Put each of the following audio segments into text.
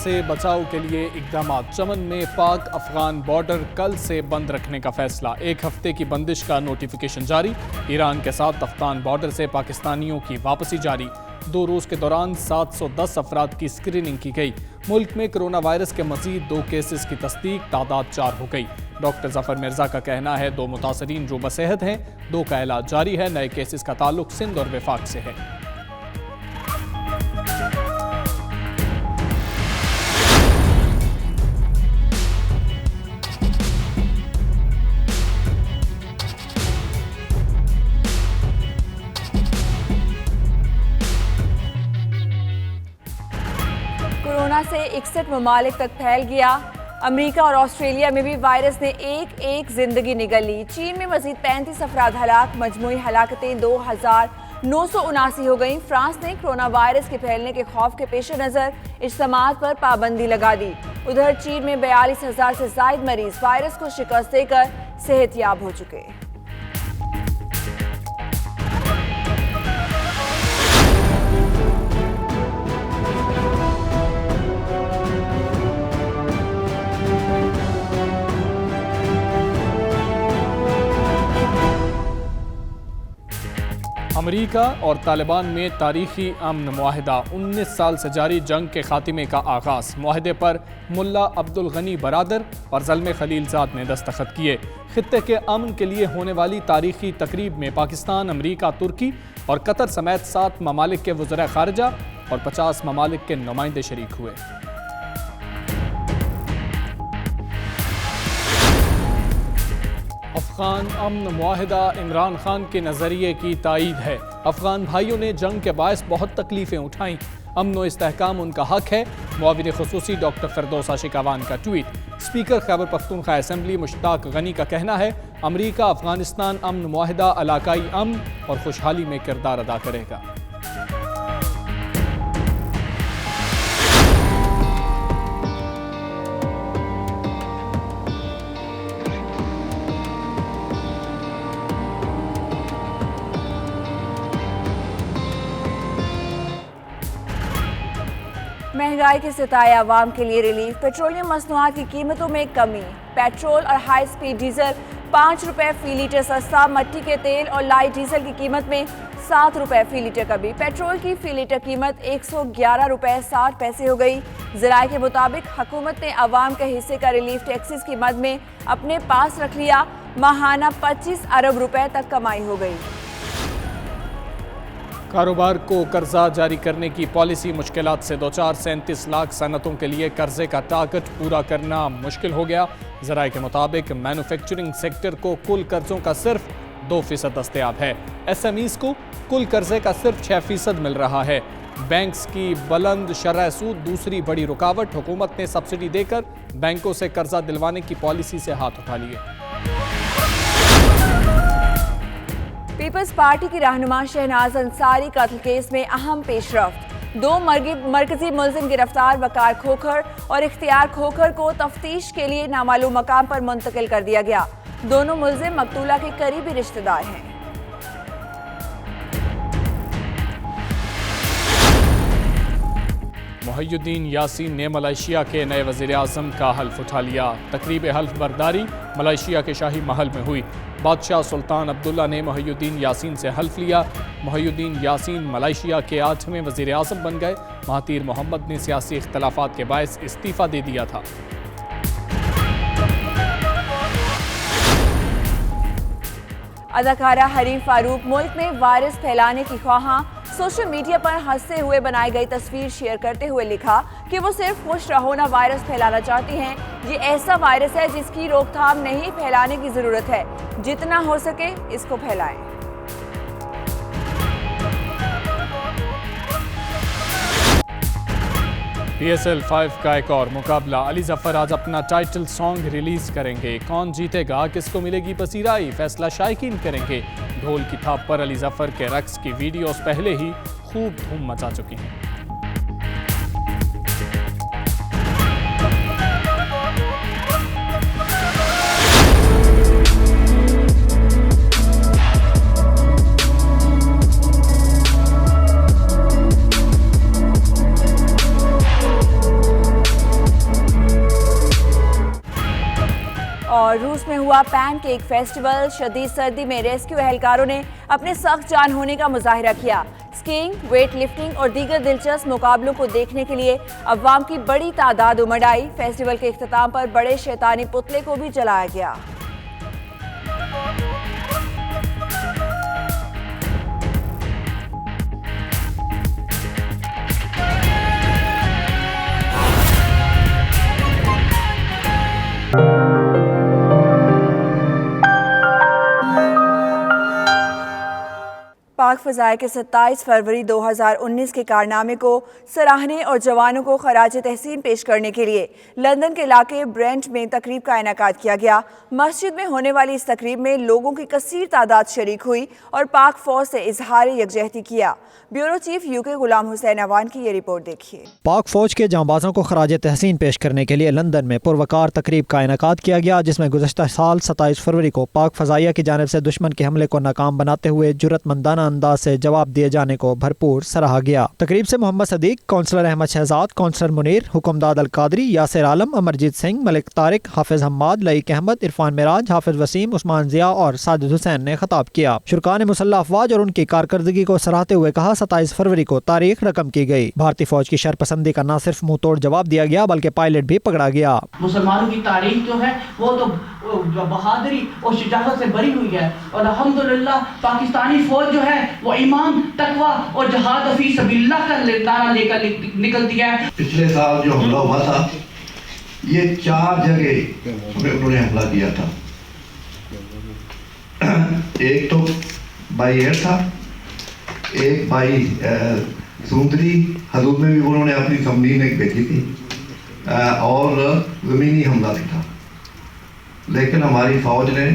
से बचाव के लिए इकदाम। चमन में पाक अफगान बॉर्डर कल से बंद रखने का फैसला। 1 हफ्ते की बंदिश का नोटिफिकेशन जारी। ईरान के साथ अफगान बॉर्डर से पाकिस्तानियों की वापसी जारी। 2 रोज के दौरान 710 अफराद की स्क्रीनिंग की गई। मुल्क में कोरोना वायरस के मजीद 2 केसेस की तस्दीक, तादाद 4 हो गई। डॉक्टर जफर मिर्जा का कहना है 2 मुतासरीन जो बसेहत हैं, 2 का इलाज जारी है। नए केसेस का ताल्लुक सिंध और वफाक से है। कोरोना से 61 ममालिक तक फैल गया। अमेरिका और ऑस्ट्रेलिया में भी वायरस ने एक जिंदगी निगल ली। चीन में मजीद 35 अफराद हलाक, मजमूई हलाकतें 2979 हो गईं। फ्रांस ने कोरोना वायरस के फैलने के खौफ के पेश नज़र इज्तिमात पर पाबंदी लगा दी। उधर चीन में 42,000 से जायद मरीज वायरस को शिकस्त देकर सेहतयाब हो चुके। अमेरिका और तालिबान में तारीखी अमन मुआहिदा। 19 साल से जारी जंग के खात्मे का आगाज़। मुआहिदे पर मुल्ला अब्दुल गनी बरादर और ज़ल्मे खलीलजाद ने दस्तखत किए। खित्ते के अमन के लिए होने वाली तारीखी तकरीब में पाकिस्तान, अमेरिका, तुर्की और कतर समेत 7 ममालिक के वज़रा ख़ारिजा और 50 ममालिक के नुमाइंदे शरीक हुए। अफगान अमन मुआहिदा इमरान खान के नज़रिए की तायीद है। अफगान भाइयों ने जंग के बायस बहुत तकलीफें उठाईं। अमन व इस्तेहकाम उनका हक है। मुआविन खुसूसी डॉक्टर फिरदौस आशिकावान का tweet. Speaker Khyber Pakhtunkhwa assembly Mushtaq Ghani का कहना है अमेरिका अफगानिस्तान अमन मुआहिदा इलाकाई अमन और खुशहाली में किरदार अदा करेगा। महंगाई के सताए आवाम के लिए रिलीफ। पेट्रोलियम मसनूआत की कीमतों में कमी। पेट्रोल और हाई स्पीड डीजल 5 रुपए फी लीटर सस्ता। मट्टी के तेल और लाइट डीजल की कीमत में 7 रुपए फी लीटर कमी। पेट्रोल की फी लीटर कीमत 111 रुपए 60 पैसे हो गई। ज़राए के मुताबिक हुकूमत ने आवाम के हिस्से का रिलीफ टैक्सेस की मद में अपने पास रख लिया। माहाना 25 अरब रुपए तक कमाई हो गई। कारोबार को कर्जा जारी करने की पॉलिसी मुश्किलात से 37 लाख सनतों के लिए कर्जे का टारगेट पूरा करना मुश्किल हो गया। ज़राए के मुताबिक मैन्युफैक्चरिंग सेक्टर को कुल कर्जों का सिर्फ 2% दस्तयाब है। SMEs को कुल कर्जे का सिर्फ 6% मिल रहा है। बैंक्स की बुलंद शरह सूद दूसरी बड़ी रुकावट। हुकूमत ने सब्सिडी देकर बैंकों से कर्जा दिलवाने की पॉलिसी से हाथ उठा लिए। पीपल्स पार्टी की रहनुमा शहनाज अंसारी कत्ल केस में अहम पेशरफ्त। 2 मरकजी मुलजिम गिरफ्तार। वकार खोखर और इख्तियार खोखर को तफ्तीश के लिए नामालूम मकाम पर मुंतकिल कर दिया गया। दोनों मुलजिम मकतूला के करीबी रिश्तेदार हैं। मुहियुद्दीन यासीन ने मलेशिया के नए वज़ीर आज़म का हल्फ उठा लिया। तकरीब हल्फ बर्दारी मलेशिया के शाही महल में हुई। बादशाह सुल्तान अब्दुल्ला ने मुहियुद्दीन यासीन से हल्फ लिया। मुहियुद्दीन यासीन मलेशिया के 8वें वज़ीर आज़म बन गए। महातीर मोहम्मद ने सियासी इख्तलाफात के बायस इस्तीफ़ा दे दिया था। अदाकारा हरीम फारूक मुल्क में वायरस फैलाने की ख्वाहां। सोशल मीडिया पर हंसते हुए बनाई गई तस्वीर शेयर करते हुए लिखा कि वो सिर्फ खुश रहो ना वायरस फैलाना चाहती हैं। ये ऐसा वायरस है जिसकी रोकथाम नहीं, फैलाने की जरूरत है। जितना हो सके इसको फैलाएं। PSL 5 का एक और मुकाबला। अली जफर आज अपना टाइटल सॉन्ग रिलीज करेंगे। कौन जीतेगा, किसको मिलेगी पसीराई, फैसला शायकीन करेंगे। ढोल की थाप पर अली जफर के रक्स की वीडियोस पहले ही खूब धूम मचा चुकी हैं। और रूस में हुआ पैनकेक फेस्टिवल। शदीद सर्दी में रेस्क्यू एहलकारों ने अपने सख्त जान होने का मुजाहिरा किया। स्कीइंग, वेट लिफ्टिंग और दीगर दिलचस्प मुकाबलों को देखने के लिए अवाम की बड़ी तादाद उमड़ आई। फेस्टिवल के इख्तिताम पर बड़े शैतानी पुतले को भी जलाया गया। पाक फ़ज़ाए के 27 फरवरी 2019 के कारनामे को सराहने और जवानों को खराज तहसीन पेश करने के लिए लंदन के इलाके ब्रेंट में तकरीब का इनेकाद किया गया। मस्जिद में होने वाली इस तकरीब में लोगों की कसीर तादाद शरीक हुई और पाक फौज से इजहार यकजहती किया। ब्यूरो चीफ यूके गुलाम हुसैन अवान की ये रिपोर्ट देखिए। पाक फौज के जांबाजों को खराज तहसीन पेश करने के लिए लंदन में पुरवकार तकरीब का इनेकाद किया गया, जिसमें गुज़श्ता साल 27 फरवरी को पाक फ़ज़ाइया की जानिब से दुश्मन के हमले को नाकाम बनाते हुए जुर्रतमंदाना अंदाज से जवाब दिए जाने को भरपूर सराहा गया। तकरीब से मोहम्मद सदीक, कौंसलर अहमद शहजाद, कौंसलर मुनीर, हुक्मदाद अल कादरी, यासिर आलम, अमरजीत सिंह, मलिक तारिक, हाफिज हम्माद, लईक अहमद, इरफान मिराज, हाफिज वसीम, उस्मान जिया और साजिद हुसैन ने खिताब किया। शुरकान मुसल्लह अफवाज और उनकी कारकर्दगी को सराहते हुए कहा, 27 फरवरी को तारीख रकम की गई। भारतीय फौज की शरपसंदी का न सिर्फ मुंह तोड़ जवाब दिया गया बल्कि पायलट भी पकड़ा गया। मुसलमानों की तारीख जो है वो तो बहादुरी और शुजाअत से भरी हुई है और अल्हम्दुलिल्लाह पाकिस्तानी फौज जो है वो ईमान, तकवा और जहाद फी सबिल्लाह का नारा लेकर निकलती है। पिछले साल जो हमला हुआ था ये 4 जगह उन्होंने हमला किया था। एक तो बाई एयर था, एक बाई समुद्री हदूद में भी उन्होंने अपनी ज़मीन एक भेजी थी और ज़मीनी हमला भी था। लेकिन हमारी फौज ने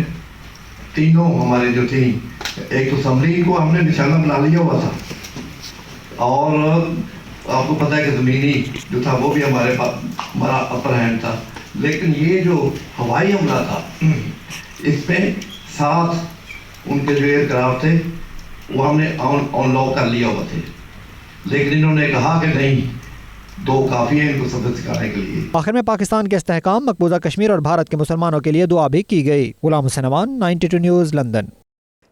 तीनों हमारे जो थी, एक तो समरीन को हमने निशाना बना लिया हुआ था और आपको पता है कि ज़मीनी जो था वो भी हमारा अपर हैंड था। लेकिन ये जो हवाई हमला था इसमें 7 उनके जो एयरक्राफ्ट थे वो हमने अनलॉक कर लिया हुआ थे, लेकिन इन्होंने कहा कि नहीं, 2 काफ़ी है इनको सबक सिखाने के लिए। आखिर में पाकिस्तान के इस्तेहकाम, मकबूजा कश्मीर और भारत के मुसलमानों के लिए दुआ भी की गई। Ghulam Hussain Awan, 92 news, London.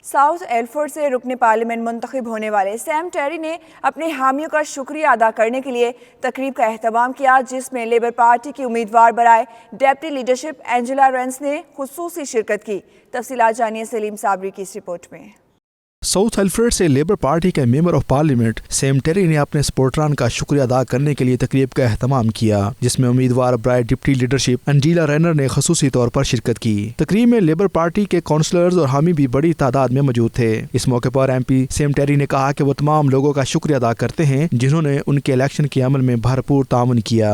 South Ilford से रुकने पार्लियामेंट मुंतखब होने वाले सैम टेरी ने अपने हामियों का शुक्रिया अदा करने के लिए तकरीब का एहतमाम किया, जिसमें लेबर पार्टी की उम्मीदवार बराए डेप्टी लीडरशिप एंजेला रेंस ने खुसूसी शिरकत की। तफसीलात जानिए सलीम साबरी की इस रिपोर्ट में। साउथ एल्फ्रेड से लेबर पार्टी के मेंबर ऑफ पार्लियामेंट सैम टेरी ने अपने सपोर्टरान का शुक्रिया अदा करने के लिए तकरीब का एहतमाम किया, जिसमें उम्मीदवार बराए डिप्टी लीडरशिप एंजेला रेनर ने खसूसी तौर पर शिरकत की। तकरीब में लेबर पार्टी के काउंसलर्स और हामी भी बड़ी तादाद में मौजूद थे। इस मौके पर MP सैम टेरी ने कहा कि वो तमाम लोगों का शुक्रिया अदा करते हैं जिन्होंने उनके इलेक्शन के अमल में भरपूर ताउन किया।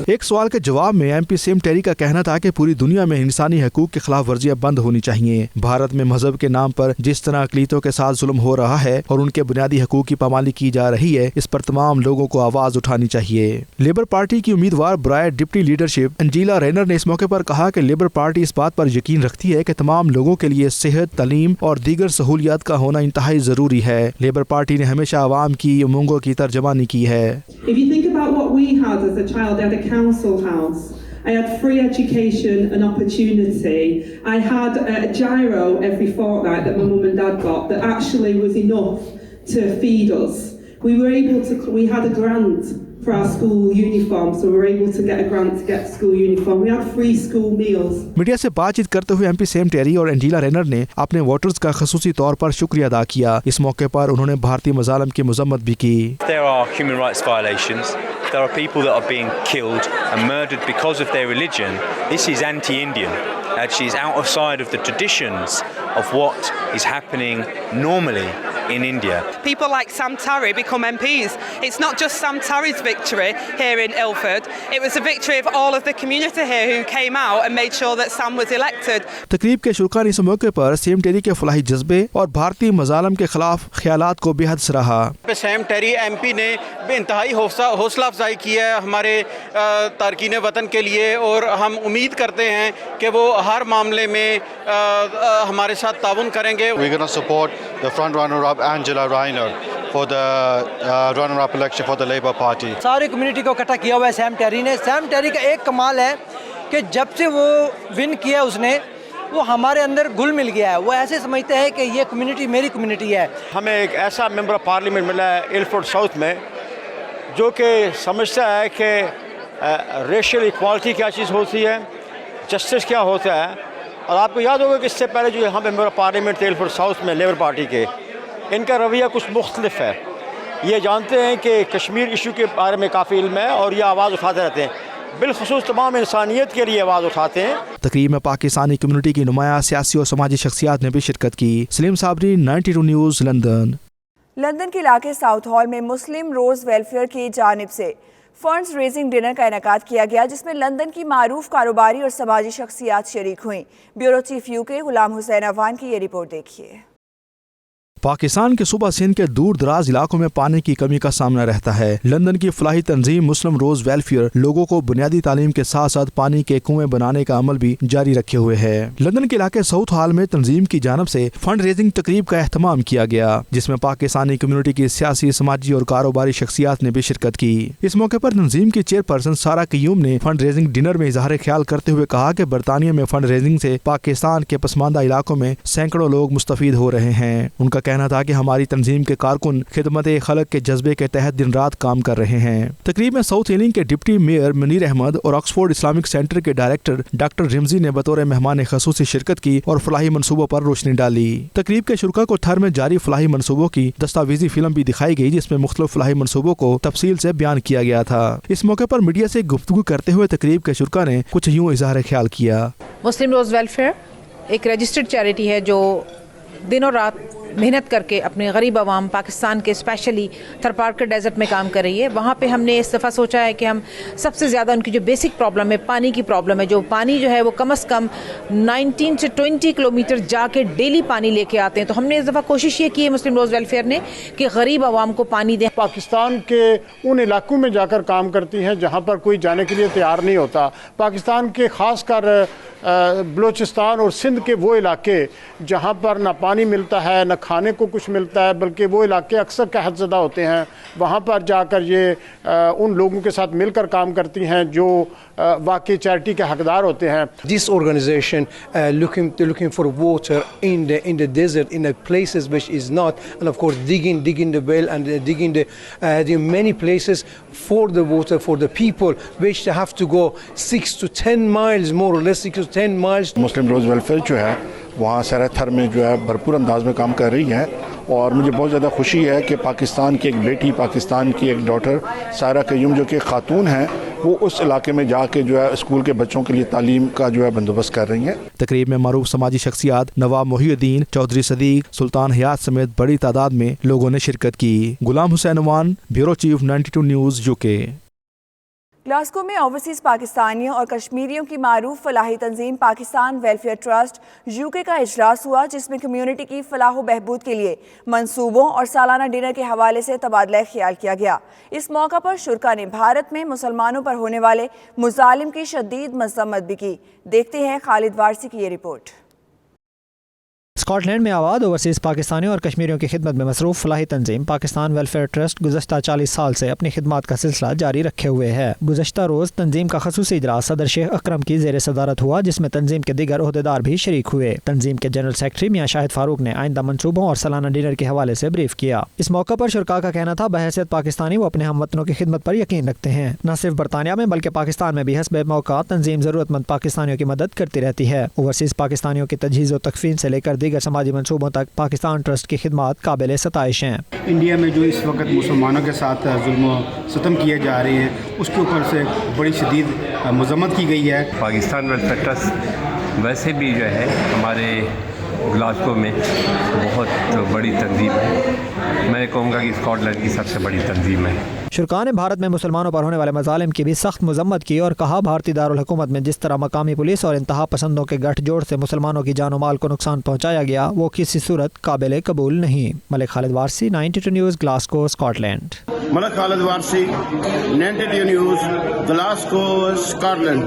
एक सवाल के जवाब में MP सैम टेरी का कहना था कि पूरी दुनिया में इंसानी हकूक की खिलाफ वर्जियां बंद होनी चाहिए। भारत में मजहब के नाम पर जिस तरह अकलीतों के साथ जुल्म हो रहा है और उनके बुनियादी हकूक की पामाली की जा रही है, इस पर तमाम लोगों को आवाज उठानी चाहिए। लेबर पार्टी की उम्मीदवार बराए डिप्टी लीडरशिप एंजेला रेनर ने इस मौके पर कहा कि लेबर पार्टी इस बात पर यकीन रखती है कि तमाम लोगों के लिए सेहत, तालीम और दीगर सहूलियात का होना इंतहाई जरूरी है। लेबर पार्टी ने हमेशा आवाम की उमंगों की तर्जमानी की है। If you think about what we had as a child, I had a council house. I had free education and opportunity. I had a gyro every fortnight that my mum and dad got that actually was enough to feed us. We had a grant for our school uniform, so we were able to get a grant to get school uniform. We had free school meals. Media से बातचीत करते हुए MP Sam टेरी और Angela रेनर ने अपने voters का खसूसी तौर पर शुक्रिया अदा किया। इस मौके पर उन्होंने भारतीय मज़ालिम की मज़म्मत भी की। There are human rights violations. There are people that are being killed and murdered because of their religion. This is anti-Indian. Actually, it's outside of the traditions of what is happening normally in India. People like Sam Tarry become MPs. It's not just Sam Tarry's victory here in Ilford. It was a victory of all of the community here who came out and made sure that Sam was elected. तकरीब के शुरा ने इस मौके पर same टेरी के फलाही जज्बे और भारतीय मजालम के खिलाफ ख्यालात को बेहद सराहा। सैम टेरी MP ने बेइंतहाई हौसला अफजाई की है हमारे तारकीन वतन के लिए और हम उम्मीद करते हैं कि वो हर मामले में हमारे साथ ताउन करेंगे। We're going to support the front runner up Angela Rayner for the runner up election for the Labour Party. सारी कम्युनिटी को इकट्ठा किया हुआ है सैम टेरी ने। सैम टेरी का एक कमाल है कि जब से वो विन किया उसने वो हमारे अंदर घुल मिल गया है। वो ऐसे समझते हैं कि ये कम्युनिटी मेरी कम्युनिटी है। हमें एक ऐसा मेंबर ऑफ पार्लियामेंट मिला है इल्फोर्ड साउथ में जो कि समझता है कि रेशियल इक्वालिटी क्या चीज़ होती है, जस्टिस क्या होता है। और आपको याद होगा कि इससे पहले जो यहाँ मेंबर ऑफ पार्लियामेंट थे इल्फोर्ड साउथ में लेबर पार्टी के, इनका रवैया कुछ मुख्तलिफ है। ये जानते हैं कि कश्मीर इशू के बारे में काफ़ी इल्म है और ये आवाज़ उठाते रहते हैं, बिलखुसूस तमाम इंसानियत के लिए आवाज़ उठाते हैं। तकरीब में पाकिस्तानी कम्युनिटी की नुमाया सियासी और समाजी शख्सियात ने भी शिरकत की। Saleem Sabri, 92 news, London. London के इलाके साउथ हॉल में मुस्लिम रोज़ वेलफेयर की जानिब से फंड्स रेजिंग डिनर का इनेकाद किया गया, जिसमें लंदन की मारूफ कारोबारी और समाजी शख्सियात शरीक हुई। ब्यूरो चीफ UK गुलाम हुसैन अवान की ये रिपोर्ट देखिए। पाकिस्तान के सूबा सिंध के दूर दराज इलाकों में पानी की कमी का सामना रहता है। लंदन की फलाही तंजीम मुस्लिम रोज वेलफेयर लोगों को बुनियादी तालीम के साथ साथ पानी के कुएं बनाने का अमल भी जारी रखे हुए है। लंदन के इलाके साउथ हॉल में तंजीम की जानब से फंड रेजिंग तकरीब का एहतमाम किया गया, जिसमें पाकिस्तानी कम्युनिटी की सियासी, समाजी और कारोबारी शख्सियात ने भी शिरकत की। इस मौके पर तंजीम की चेयरपर्सन सारा कयूम ने फंड रेजिंग डिनर में इजहार ख्याल करते हुए कहा कि बरतानिया में फंड रेजिंग से पाकिस्तान के पसमानदा इलाकों में सैकड़ों लोग मुस्तफीद हो रहे हैं। उनका कहना था कि हमारी तंजीम के कारकुन खिदमत खलक के जज्बे के तहत दिन रात काम कर रहे हैं। तकरीब में साउथ ईलिंग के डिप्टी मेयर मुनीर अहमद और ऑक्सफोर्ड इस्लामिक सेंटर के डायरेक्टर डॉक्टर रिमजी ने बतौर मेहमान खसूसी शिरकत की और फलाही मनसूबों पर रोशनी डाली। तकरीब के शुरा को थर में जारी फलाही मनसूबों की दस्तावेजी फिल्म भी दिखाई गई, जिसमें मुख्तलिफ फलाही मनसूबों को तफसील से बयान किया गया था। इस मौके पर मीडिया से गुफ्तगू करते हुए तकरीब के शुरा ने कुछ यूँ इजहार ख्याल किया। मुस्लिम रोज वेलफेयर एक रजिस्टर्ड चैरिटी है जो दिनों रात मेहनत करके अपने गरीब आवाम पाकिस्तान के स्पेशली थरपारकर डेजर्ट में काम कर रही है। वहाँ पे हमने इस दफ़ा सोचा है कि हम सबसे ज़्यादा उनकी जो बेसिक प्रॉब्लम है, पानी की प्रॉब्लम है, जो पानी जो है वो कम से कम 19 से 20 किलोमीटर जाके डेली पानी लेके आते हैं। तो हमने इस दफ़ा कोशिश ये की है मुस्लिम रोज़ वेलफेयर ने कि गरीब आवाम को पानी दें। पाकिस्तान के उन इलाकों में जाकर काम करती हैं जहाँ पर कोई जाने के लिए तैयार नहीं होता। पाकिस्तान के ख़ासकर बलूचिस्तान और सिंध के वो इलाके जहाँ पर ना पानी मिलता है ना खाने को कुछ मिलता है, बल्कि वो इलाके अक्सर कहतज़दा होते हैं। वहाँ पर जाकर ये उन लोगों के साथ मिलकर काम करती हैं जो वाकई चैरिटी के हकदार होते हैं। This organization looking for water in the desert, in the places which is not, and of course digging the well and digging the many places for the water for the people, which they have to go 6 to 10 miles, more or less 6 to 10 miles. मुस्लिम रोज़ welfare जो है वहाँ sir थर में जो है भरपूर अंदाज में काम कर रही है और मुझे बहुत ज़्यादा खुशी है कि पाकिस्तान की एक बेटी, पाकिस्तान की एक डॉटर सारा कयूम जो कि खातून हैं, वो उस इलाके में जाके जो है स्कूल के बच्चों के लिए तालीम का जो है बंदोबस्त कर रही हैं। तकरीब में मारूफ समाजी शख्सियात नवाब मोहिउद्दीन, चौधरी सदीक, सुल्तान हयात समेत बड़ी तादाद में लोगों ने शिरकत की। Ghulam Hussain Awan, bureau chief 92 news UK। Glasgow में ओवरसीज़ पाकिस्तानियों और कश्मीरियों की मारूफ फलाही तंजीम पाकिस्तान वेलफेयर ट्रस्ट UK का इजलास हुआ, जिसमें कम्युनिटी की फलाह बहबूद के लिए मंसूबों और सालाना डिनर के हवाले से तबादला ख्याल किया गया। इस मौका पर शुरा ने भारत में मुसलमानों पर होने वाले मुजालिम की शदीद मजम्मत भी की। देखते हैं खालिद वारसी की ये रिपोर्ट। स्कॉटलैंड में आबाद ओवरसीज़ पाकिस्तानियों और कश्मीरियों की खिदमत में मसरूफ़ फलाही तंजीम पाकिस्तान वेलफेयर ट्रस्ट गुज़श्ता 40 साल से अपनी खिदमत का सिलसिला जारी रखे हुए है। गुज़श्ता रोज़ तंजीम का खसूसी इजलास सदर शेख अकरम की ज़ेर सदारत हुआ, जिसमें तंजीम के दीगर ओहदेदार भी शरीक हुए। तंजीम के जनरल सेक्रेटरी मियां शाहिद फारूक ने आइंदा मनसूबों और सालाना डिनर के हवाले से ब्रीफ किया। इस मौका पर शुरका का कहना था बहैसियत पाकिस्तानी वो अपने हमवतनों की खिदमत पर यकीन रखते हैं। न सिर्फ बरतानिया में बल्कि पाकिस्तान में भी हस्बे मौका तंजीम ज़रूरतमंद पाकिस्तानियों की मदद करती रहती है। ओवरसीज़ पाकिस्तानियों की तजहीज़ व तकफीन से लेकर दीगर समाजी मनसूबों तक पाकिस्तान ट्रस्ट की खिदमत काबिल सताइश हैं। इंडिया में जो इस वक्त मुसलमानों के साथ जुल्म सितम किए जा रहे हैं, उसके ऊपर से बड़ी शदीद मजम्मत की गई है। पाकिस्तान वेलफेयर ट्रस्ट वैसे भी जो है हमारे ग्लासगो में बहुत बड़ी तंजीम है। मैं कहूँगा कि स्कॉटलैंड की सबसे बड़ी तंजीम है। शुरका ने भारत में मुसलमानों पर होने वाले मजालिम की भी सख्त मजम्मत की और कहा, भारतीय दारुल हुकूमत में जिस तरह मकामी पुलिस और इंतहा पसंदों के गठजोड़ से मुसलमानों की जान माल को नुकसान पहुँचाया गया, वो किसी सूरत काबिल कबूल नहीं। Malik Khalid Warsi, 92 news, Glasgow, Scotland. Malik Khalid Warsi, 92 news, Glasgow, Scotland.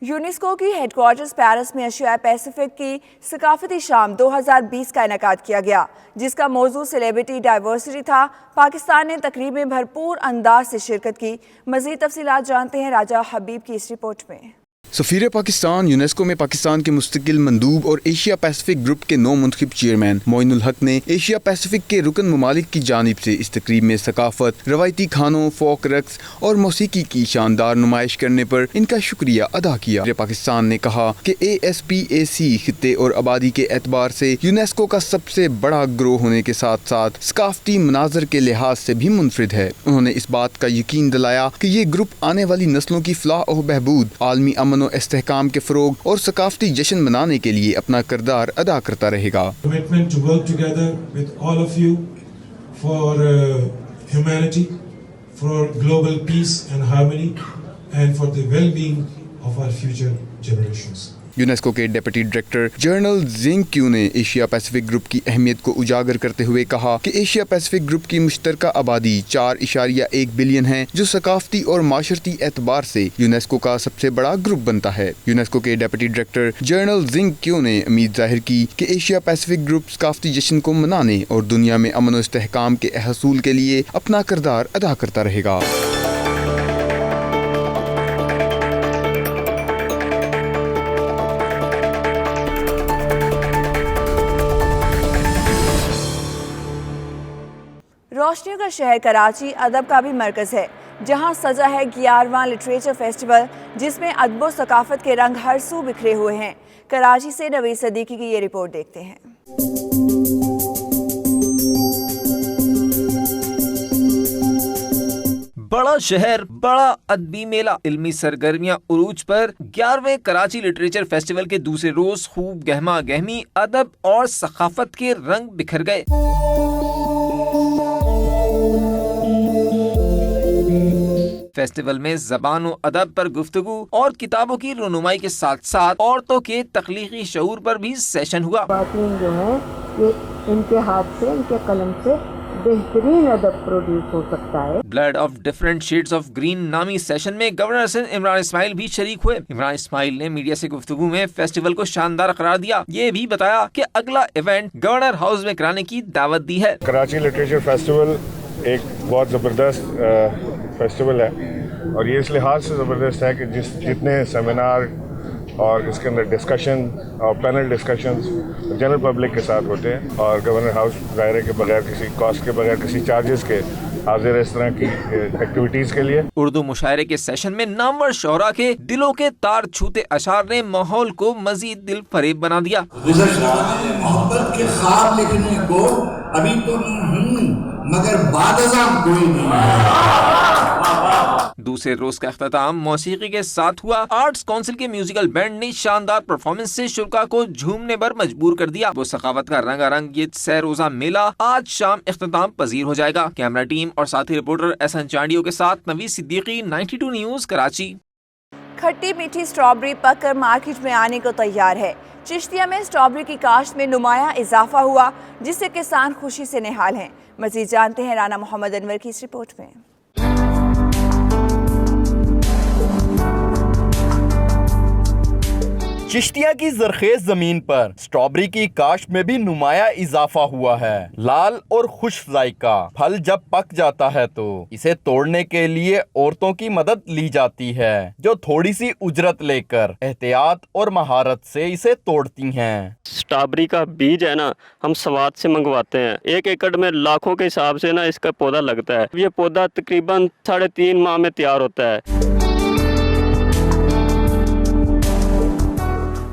UNESCO की हेडक्वार्टर्स पेरिस में एशिया पैसिफिक की सकाफती शाम 2020 का इनेकाद किया गया, जिसका मौजू सेलिब्रिटी डाइवर्सिटी था। पाकिस्तान ने तकरीब में भरपूर अंदाज से शिरकत की। मज़ीद तफसीलात जानते हैं राजा हबीब की इस रिपोर्ट में। सफ़ीर पाकिस्तान यूनेस्को में पाकिस्तान के मुस्तकिल मंदूब और एशिया पैसिफिक ग्रुप के नौ मुंतखब चेयरमैन मोइनुल हक ने एशिया पैसिफिक के रुकन ममालिक की जानिब से इस तकरीब में सकाफत, रवायती खानों, फोक रक्स और मौसीकी की शानदार नुमाइश करने पर इनका शुक्रिया अदा किया। पाकिस्तान ने कहा कि ASPAC खित्ते और आबादी के एतबार से यूनेस्को का सबसे बड़ा ग्रोह होने के साथ साथ सकाफती मनाजर के लिहाज से भी मुनफरिद है। उन्होंने इस बात का यकीन दिलाया कि ये ग्रुप आने वाली नस्लों की फलाह और बहबूद, आलमी अमन और इस्तेहकाम के फरोग और सकाफती जश्न मनाने के लिए अपना किरदार अदा करता रहेगा। Commitment to work together with all of you for humanity, for global peace and harmony, and for the well-being of our future generations. UNESCO के डिप्टी डायरेक्टर जनरल जिंग क्यू ने एशिया पैसिफिक ग्रुप की अहमियत को उजागर करते हुए कहा कि एशिया पैसिफिक ग्रुप की मुश्तरका आबादी 4.1 बिलियन है, जो सकाफती और माशरती एतबार से यूनेस्को का सबसे बड़ा ग्रुप बनता है। यूनेस्को के डिप्टी डायरेक्टर जनरल जिंग क्यू ने उम्मीद जाहिर की कि एशिया पैसिफिक ग्रुप सकाफती जश्न को मनाने और दुनिया में अमन और इस्तेहकाम के हसूल के लिए अपना किरदार अदा करता रहेगा। रोशनियों का शहर कराची अदब का भी मरकज़ है, जहां सजा है 11वां लिटरेचर फेस्टिवल, जिसमें अदब व सकाफत के रंग हर सू बिखरे हुए हैं। कराची से नवीद सदीकी की ये रिपोर्ट देखते हैं। बड़ा शहर, बड़ा अदबी मेला, इल्मी सरगर्मियां उरूज पर। 11वें कराची लिटरेचर फेस्टिवल के दूसरे रोज खूब गहमा गहमी, अदब और सकाफत के रंग बिखर गए। फेस्टिवल में ज़बान व अदब पर गुफ्तगू और किताबों की रुनुमाई के साथ साथ औरतों के तख्लीकी शऊर पर भी सेशन हुआ। बातें जो है ये इनके हाथ से, इनके कलम से बेहतरीन अदब प्रोड्यूस हो सकता है। Blood of different shades of green नामी सेशन में गवर्नर सिंध इमरान इस्माइल भी शरीक हुए। इमरान इस्माइल ने मीडिया से गुफ्तगू में फेस्टिवल को शानदार करार दिया। ये भी बताया कि अगला इवेंट गवर्नर हाउस में कराने की दावत दी है। कराची लिटरेचर फेस्टिवल एक बहुत ज़बरदस्त फेस्टिवल है और ये इस लिहाज से ज़बरदस्त है कि जितने सेमिनार और इसके अंदर डिस्कशन और पैनल डिस्कशंस जनरल पब्लिक के साथ होते हैं और गवर्नर हाउस ज़ाहिर के बगैर किसी कॉस्ट के बगैर किसी चार्जेस के हाजिर है इस तरह की एक्टिविटीज़ के लिए। उर्दू मुशायरे के सेशन में नामवर शोहरा के दिलों के तार छूते अशार ने माहौल को मजीद दिल फरेब बना दिया। मोहब्बत के ख्वाब लिखने को अभी तो मगर बादशाह कोई नहीं। दूसरे रोज का अख्ताम मौसीकी के साथ हुआ। आर्ट्स काउंसिल के म्यूजिकल बैंड ने शानदार परफॉर्मेंस से शुरा को झूमने पर मजबूर कर दिया। वो सखावत का रंगारंग ये सह रोजा मेला आज शाम इख्तिताम पजीर हो जाएगा। कैमरा टीम और साथी रिपोर्टर एहसन चांडियों के साथ नवीद सिद्दीकी, 92 न्यूज़, कराची। खट्टी मीठी स्ट्रॉबेरी पककर मार्केट में आने को तैयार है। चिश्तिया में स्ट्रॉबेरी की काश्त में नुमाया इजाफा हुआ, जिससे किसान खुशी से निहाल हैं। मजीद जानते हैं राना मोहम्मद अनवर की इस रिपोर्ट में। चिश्तिया की जरखेज जमीन पर स्ट्रॉबेरी की काश्त में भी नुमाया इजाफा हुआ है। लाल और खुश जायका फल जब पक जाता है तो इसे तोड़ने के लिए औरतों की मदद ली जाती है, जो थोड़ी सी उजरत लेकर एहतियात और महारत से इसे तोड़ती हैं। स्ट्रॉबेरी का बीज है ना, हम स्वाद से मंगवाते हैं। 1 एकड़ में लाखों के हिसाब से ना इसका पौधा लगता है। ये पौधा तकरीबन 3.5 माह में तैयार होता है।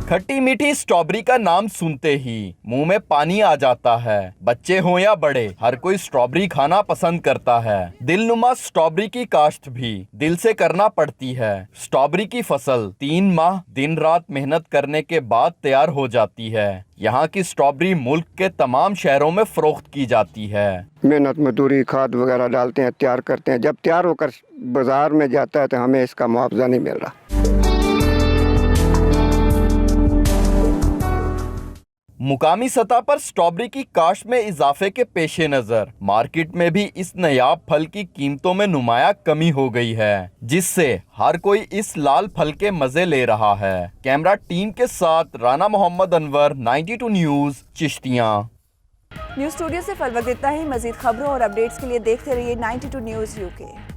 खट्टी मीठी स्ट्रॉबेरी का नाम सुनते ही मुंह में पानी आ जाता है। बच्चे हो या बड़े, हर कोई स्ट्रॉबेरी खाना पसंद करता है। दिलनुमा स्ट्रॉबेरी की काश्त भी दिल से करना पड़ती है। स्ट्रॉबेरी की फसल 3 माह दिन रात मेहनत करने के बाद तैयार हो जाती है। यहाँ की स्ट्रॉबेरी मुल्क के तमाम शहरों में फरोख्त की जाती है। मेहनत मजदूरी खाद वगैरह डालते हैं, तैयार करते हैं। जब तैयार होकर बाजार में जाता है तो हमें इसका मुआवजा नहीं मिल रहा। मुकामी सतह पर स्ट्रॉबेरी की काश्त में इजाफे के पेशे नजर मार्केट में भी इस नायाब फल की कीमतों में नुमाया कमी हो गई है, जिससे हर कोई इस लाल फल के मजे ले रहा है। कैमरा टीम के साथ Rana Mohammad Anwar, 92 news, Chishtian. News studio से फल वक्त इतना ही। मजीद खबरों और अपडेट्स के लिए देखते रहिए 92 न्यूज़ UK।